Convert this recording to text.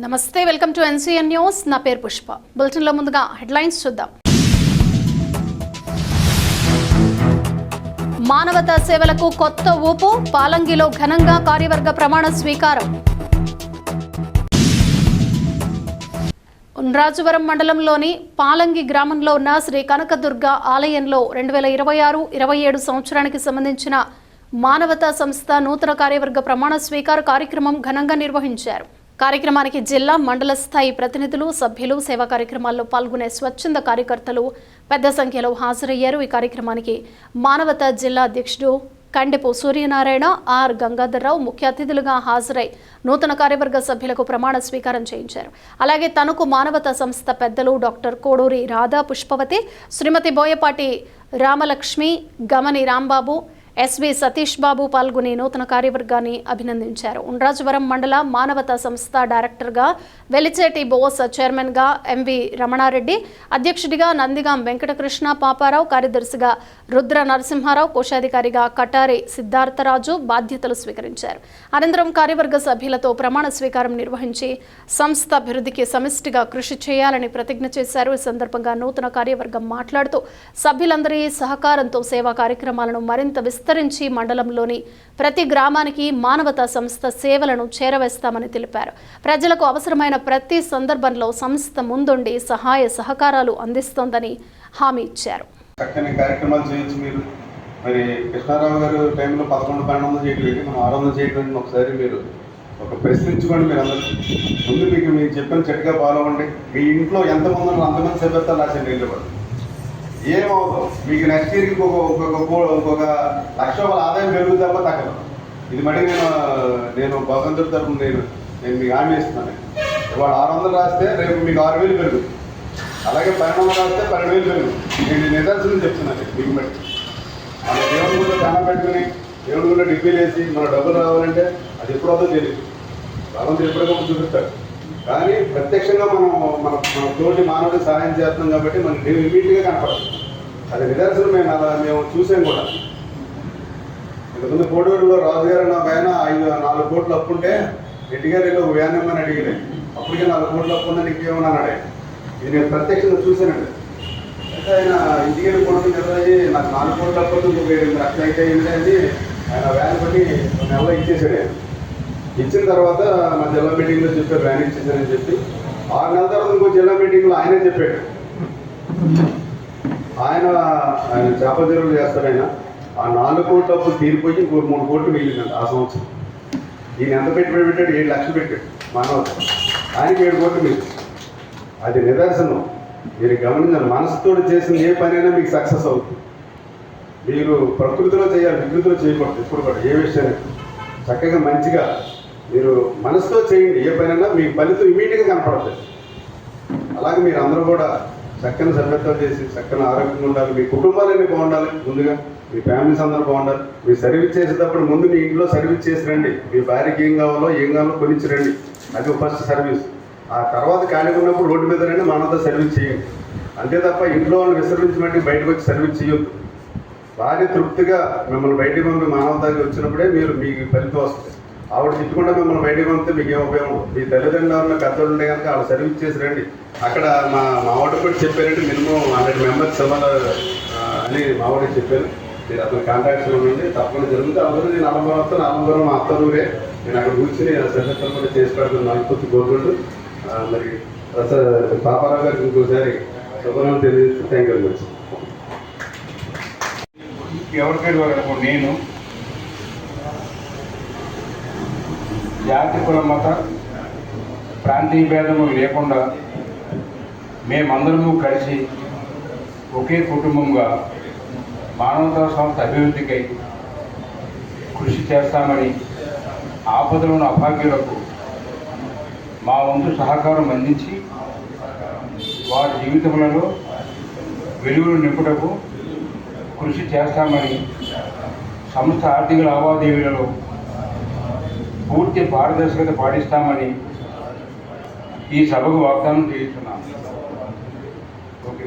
నమస్తే, welcome to NCN news. నా పేరు పుష్ప. బులెటిన్లో ముందుగా హెడ్లైన్స్ చూద్దాం. మానవతా సేవలకు కొత్త ఊపు. పాలంగిలో ఘనంగా కార్యవర్గ ప్రమాణ స్వీకారం. ఉండ్రాజవరం మండలంలోని పాలంగి గ్రామంలో ఉన్న శ్రీ కనకదుర్గ ఆలయంలో 2026-27 సంవత్సరానికి సంబంధించిన మానవతా సంస్థ నూతన కార్యవర్గ ప్రమాణ స్వీకార కార్యక్రమం ఘనంగా నిర్వహించారు. కార్యక్రమానికి జిల్లా మండల స్థాయి ప్రతినిధులు, సభ్యులు, సేవా కార్యక్రమాల్లో పాల్గొనే స్వచ్ఛంద కార్యకర్తలు పెద్ద సంఖ్యలో హాజరయ్యారు. ఈ కార్యక్రమానికి మానవతా జిల్లా అధ్యక్షుడు కండెపు సూర్యనారాయణ, ఆర్ గంగాధర్రావు ముఖ్య అతిథులుగా హాజరై నూతన కార్యవర్గ సభ్యులకు ప్రమాణ స్వీకారం చేయించారు. అలాగే తణుకు మానవతా సంస్థ పెద్దలు డాక్టర్ కోడూరి రాధా పుష్పవతి, శ్రీమతి బోయపాటి రామలక్ష్మి, గమని రాంబాబు, ఎస్వి సతీష్ బాబు పాల్గొని నూతన కార్యవర్గాన్ని అభినందించారు. ఉండ్రాజవరం మండల మానవతా సంస్థ డైరెక్టర్గా వెలిచేటి బోస్, చైర్మన్గా ఎంవి రమణారెడ్డి, అధ్యక్షుడిగా నందిగాం వెంకటకృష్ణ పాపారావు, కార్యదర్శిగా రుద్ర నరసింహారావు, కోశాధికారిగా కటారి సిద్ధార్థరాజు బాధ్యతలు స్వీకరించారు. అనంతరం కార్యవర్గ సభ్యులతో ప్రమాణ స్వీకారం నిర్వహించి సంస్థ అభివృద్ధికి సమిష్టిగా కృషి చేయాలని ప్రతిజ్ఞ చేశారు. ఈ సందర్భంగా నూతన కార్యవర్గం మాట్లాడుతూ సభ్యులందరి సహకారంతో సేవా కార్యక్రమాలను మరింత విస్తరించి మండలంలోని ప్రతి గ్రామానికి మానవతా సంస్థ సేవలను చేరవేస్తామని తెలిపారు. ప్రజలకు అవసరమైన ప్రతి సందర్భంలో సంస్థ ముందుండి సహాయ సహకారాలు అందిస్తోందని హామీ ఇచ్చారు. చక్కని కార్యక్రమాలు చేయొచ్చు. మీరు మరి కృష్ణారావు గారు టైంలో 11-12 చేయట్లేదు, మనం 600 చేయట్లేదు. ఒకసారి మీరు ఒక ప్రశ్నించుకోండి. మీరు అందరూ ముందు మీకు చెప్పిన చెట్టుగా ఫాలో అవ్వండి. మీ ఇంట్లో ఎంతమంది ఉన్నారు అంతమంది సభ్యత్వాలు రాసండి. వెళ్ళేవాడు ఏమవుతాం, మీకు నెక్స్ట్ ఇయర్కి ఇంకొక లక్ష ఆదాయం పెరుగుతుంది తప్ప తగ్గదు. ఇది మళ్ళీ నేను భగవంతుడి తరఫున నేను మీకు హామీ ఇస్తున్నాను. ఇవాళ 600 రాస్తే రేపు మీకు 6000 పెరుగుతుంది. అలాగే 1200 రాస్తే 12,000 పెరుగుతుంది. నేను నిదర్శనం చెప్తున్నాను మీకు బట్టి. మన దేవుని గుళ్ళో దండం పెట్టుకుని దేవుని గుళ్ళో డిబ్బీలు వేసి మన డబ్బులు రావాలంటే అది ఎప్పుడవుతుందో తెలియదు. భగవంతుడు ఎప్పుడైనా చూపిస్తాడు. కానీ ప్రత్యక్షంగా మన తోటి మానవుడికి సహాయం చేస్తున్నాం కాబట్టి మనకి ఇమీడియట్గా కనపడదు. అది నిదర్శనం మేము చూసాం కూడా. ఇంతకుముందు కోడూరులో రాజుగారు నాకు ఆయన 4 కోట్లు అప్పు ఉంటే రెడ్డిగారు వెళ్ళి ఒక వ్యాన్ ఇమ్మని అడిగాడు. అప్పటికే 4 కోట్లు అప్పు ఉందని ఇంకేమన్నా అన్నాడు. ఇది నేను ప్రత్యక్షంగా చూశానండి. అయితే ఆయన ఇంటికి కొడుకు నిలబడి నాకు 4 కోట్లు అప్పు ఇంకొక 7 లక్షలు అయితే ఏంటి అని ఆయన వ్యాన్ బట్టి 1 నెలలో ఇచ్చేసాడు. ఇచ్చిన తర్వాత మా జిల్లా మీటింగ్లో చెప్పారు వ్యాన్ ఇచ్చేసారని చెప్పి. 6 నెలల తర్వాత ఇంకో జిల్లా మీటింగ్లో ఆయనే చెప్పాడు. ఆయన చేపల చెరువులు చేస్తాడు. ఆయన ఆ 4 కోట్ల అప్పు తీరిపోయి ఇంకో 3 కోట్లు మిగిలిందండి ఆ సంవత్సరం. ఈయన ఎంత పెట్టుబడి పెట్టాడు? 7 లక్షలు పెట్టాడు మానవత. ఆయనకి 7 కోట్లు మిగిలింది. అది నిదర్శనం. మీరు గమనించండి, మనసుతో చేసిన ఏ పనైనా మీకు సక్సెస్ అవుతుంది. మీరు ప్రకృతిలో చేయాలి, వికృతిలో చేయకూడదు. ఎప్పుడు కూడా ఏ విషయాన్ని చక్కగా మంచిగా మీరు మనసుతో చేయండి. ఏ పనైనా మీకు ఫలితం ఇమీడియట్గా కనపడుతుంది. అలాగే మీరు అందరూ కూడా చక్కని సభ్యత్వాలు చేసి చక్కని ఆరోగ్యంగా ఉండాలి. మీ కుటుంబాలన్నీ బాగుండాలి. ముందుగా మీ ఫ్యామిలీస్ అందరూ బాగుండాలి. మీరు సర్వీస్ చేసేటప్పుడు ముందు మీ ఇంట్లో సర్వీస్ చేసి రండి. మీ భార్యకి ఏం కావాలో కొనిచ్చి రండి. అది ఫస్ట్ సర్వీస్. ఆ తర్వాత ఖాళీ ఉన్నప్పుడు రోడ్డు మీద రండి, మానవతా సర్వీస్ చేయండి. అంతే తప్ప ఇంట్లో వాళ్ళు విసర్జించమంటే బయటకు వచ్చి సర్వీస్ చేయొద్దు. భార్య తృప్తిగా మిమ్మల్ని బయటికి పంపి మానవతాకి వచ్చినప్పుడే మీకు ఫలితం వస్తుంది. ఆవిడ తిట్టుకుంటే మిమ్మల్ని బయటకు పంపితే మీకు ఏం ఉపయోగం? మీ తల్లిదండ్రులు పెద్దలు ఉండే కనుక వాళ్ళు సర్వీస్ చేసి రండి. అక్కడ మా ఆవిడ కూడా చెప్పారంటే మినిమం 100 మెంబర్స్ ఇవ్వాలి అని మా ఆవిడకి చెప్పాను. మీరు అతను కాంటాక్ట్స్లో ఉండండి, తప్పకుండా జరుగుతుంది. అందరూ నేను అలంబరం వస్తాను. అలంబరం మా అత్తనూరే. నేను అక్కడ కూర్చుని సభ్యత్వం కూడా చేసి పెడతాను. అనుభూతి కోరుకుంటూ మరి పాపారావు గారికి ఇంకోసారి శుభ్రం తెలియజేస్తూ థ్యాంక్ యూ వెరీ మచ్. ఎవరికైనా వరకు నేను జాతి, కుల, మత, ప్రాంతీయ భేదము లేకుండా మేమందరము కలిసి ఒకే కుటుంబంగా మానవతా సంస్థ అభివృద్ధికై కృషి చేస్తామని, ఆపదలను అభాగ్యులకు మా వంతు సహకారం అందించి వారి జీవితములలో వెలుగులు నింపుటకు కృషి చేస్తామని, సంస్థ ఆర్థిక లావాదేవీలలో పూర్తి పారదర్శకత పాటిస్తామని ఈ సభకు వాగ్దానం చేస్తున్నాను. ఓకే.